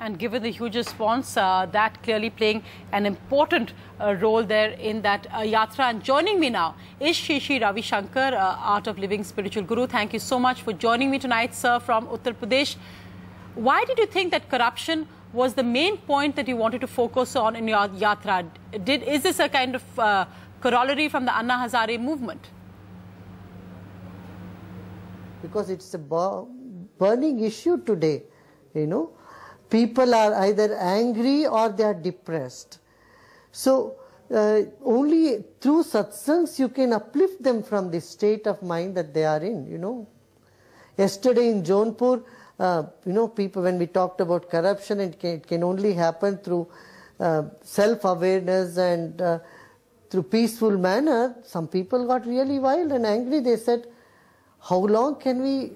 And given the huge response, that clearly playing an important role there in that yatra. And joining me now is Sri Sri Ravishankar, Art of Living Spiritual Guru. Thank you so much for joining me tonight, sir, from Uttar Pradesh. Why did you think that corruption was the main point that you wanted to focus on in your yatra? Is this a kind of corollary from the Anna Hazare movement? Because it's a burning issue today, you know. People are either angry or they are depressed. So only through satsangs you can uplift them from the state of mind that they are in, you know. Yesterday in Jaunpur, you know, people, when we talked about corruption, it can only happen through self-awareness and through peaceful manner. Some people got really wild and angry. They said, how long can we,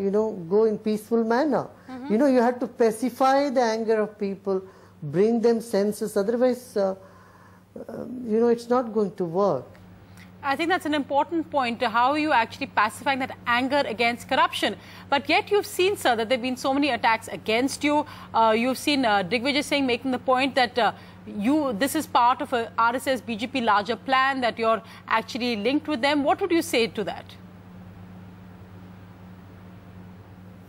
you know, go in peaceful manner? You know, you have to pacify the anger of people, bring them senses. Otherwise, you know, it's not going to work. I think that's an important point. How are you actually pacifying that anger against corruption? But yet you've seen, sir, that there have been so many attacks against you. You've seen Digvijay Singh making the point that this is part of a RSS BJP larger plan, that you're actually linked with them. What would you say to that?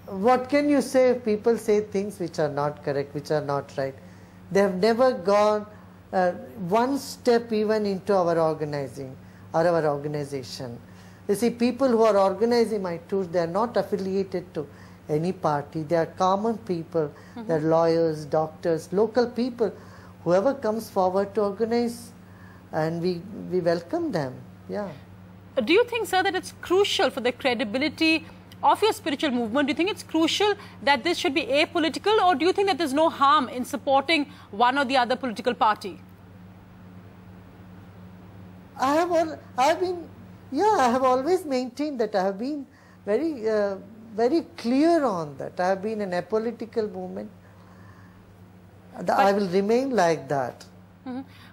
What can you say if people say things which are not correct, which are not right? They have never gone one step even into our organizing or our organization. You see, people who are organizing my tours, they are not affiliated to any party. They are common people. They are lawyers, doctors, local people. Whoever comes forward to organize, and we welcome them. Yeah. Do you think, sir, that it's crucial for the credibility of your spiritual movement? Do you think it's crucial that this should be apolitical, or do you think that there's no harm in supporting one or the other political party? I have always maintained that. I have been very clear on that. I have been an apolitical movement. I will remain like that.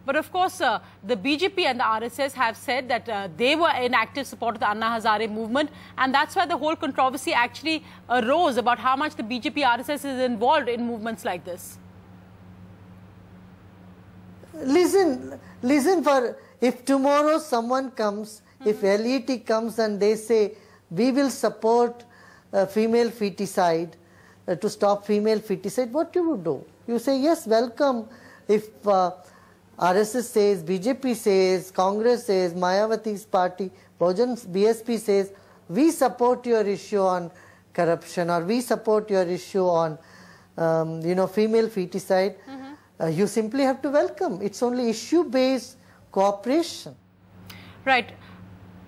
But of course, the BJP and the RSS have said that they were in active support of the Anna Hazare movement, and that's why the whole controversy actually arose about how much the BJP RSS is involved in movements like this. Listen, for if tomorrow someone comes, if LET comes and they say, we will support female feticide, to stop female feticide, what you would do? You say, yes, welcome. If RSS says, BJP says, Congress says, Mayawati's party, BSP says, we support your issue on corruption, or we support your issue on, you know, female feticide, you simply have to welcome. It's only issue-based cooperation. Right.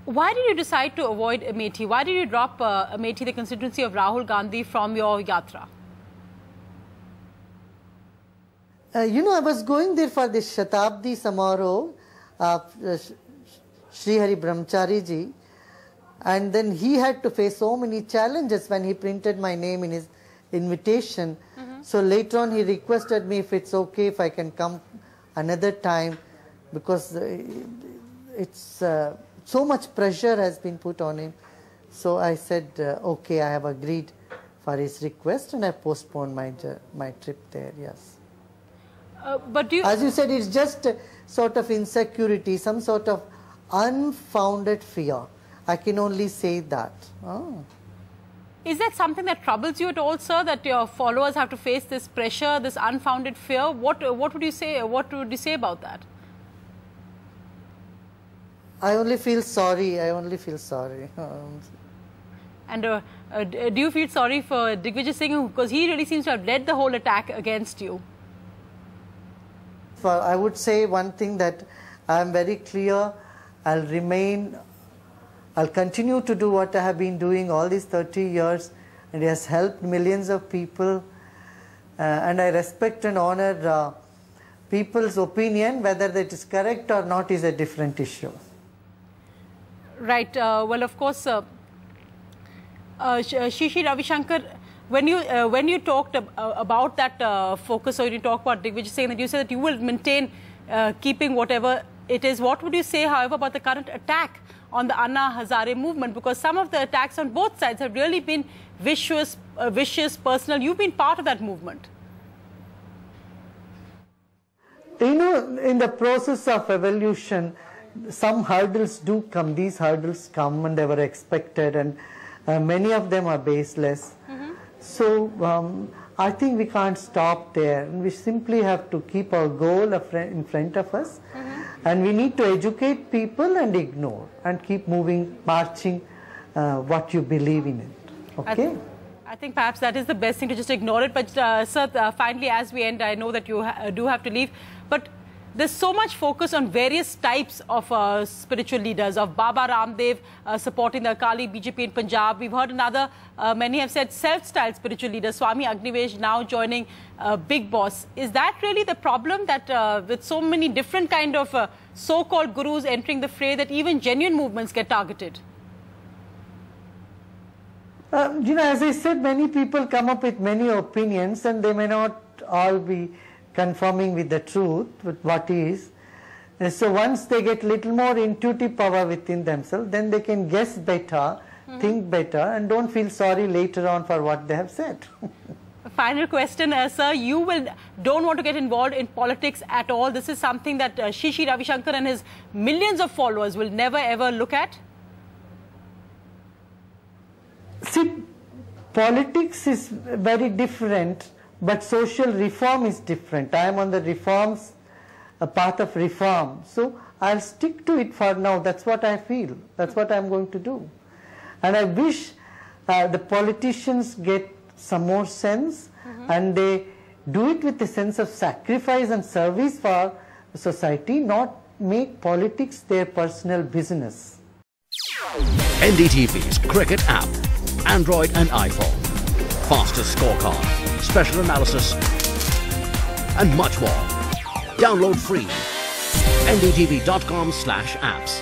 Why did you decide to avoid Amethi? Why did you drop Amethi, the constituency of Rahul Gandhi, from your yatra? You know, I was going there for the Shatabdi Samaroh of Sri Hari Brahmachari ji, and then he had to face so many challenges when he printed my name in his invitation. So later on he requested me if it's okay if I can come another time, because it's so much pressure has been put on him. So I said, okay, I have agreed for his request, and I postponed my trip there, yes. But do you... As you said, it's just a sort of insecurity, some sort of unfounded fear. I can only say that. Is that something that troubles you at all, sir, that your followers have to face this pressure, this unfounded fear? What would you say? What would you say about that? I only feel sorry. I only feel sorry. And do you feel sorry for Digvijay Singh, because he really seems to have led the whole attack against you? I would say one thing, that I am very clear. I'll continue to do what I have been doing all these 30 years, and it has helped millions of people. And I respect and honor people's opinion. Whether that is correct or not is a different issue. Right. Well, of course, Sri Sri Ravishankar, when you talked about that focus, or you talked about Digvijay Singh, that you said that you will maintain keeping whatever it is. What would you say, however, about the current attack on the Anna Hazare movement? Because some of the attacks on both sides have really been vicious, personal. You've been part of that movement. you know, in the process of evolution, some hurdles do come. These hurdles come and they were expected, and many of them are baseless. So I think we can't stop there. We simply have to keep our goal in front of us, and we need to educate people and ignore and keep moving, marching what you believe in it. Okay? I think perhaps that is the best thing, to just ignore it. But sir, finally, as we end, I know that you do have to leave, but there's so much focus on various types of spiritual leaders, of Baba Ramdev supporting the Akali BJP in Punjab. We've heard another, many have said, self-styled spiritual leader, Swami Agnivesh, now joining Big Boss. Is that really the problem, that with so many different kind of so-called gurus entering the fray, that even genuine movements get targeted? You know, as I said, many people come up with many opinions, and they may not all be conforming with the truth, with what is. And so once they get little more intuitive power within themselves, then they can guess better, think better, and don't feel sorry later on for what they have said. Final question, sir. You don't want to get involved in politics at all. This is something that Sri Sri Ravishankar and his millions of followers will never ever look at? See, politics is very different, but social reform is different. I am on the reforms, a path of reform. So I'll stick to it for now. That's what I feel. That's what I'm going to do. And I wish the politicians get some more sense, and they do it with a sense of sacrifice and service for society, not make politics their personal business. NDTV's cricket app, Android and iPhone, fastest scorecard, special analysis, and much more. Download free. ndtv.com/apps.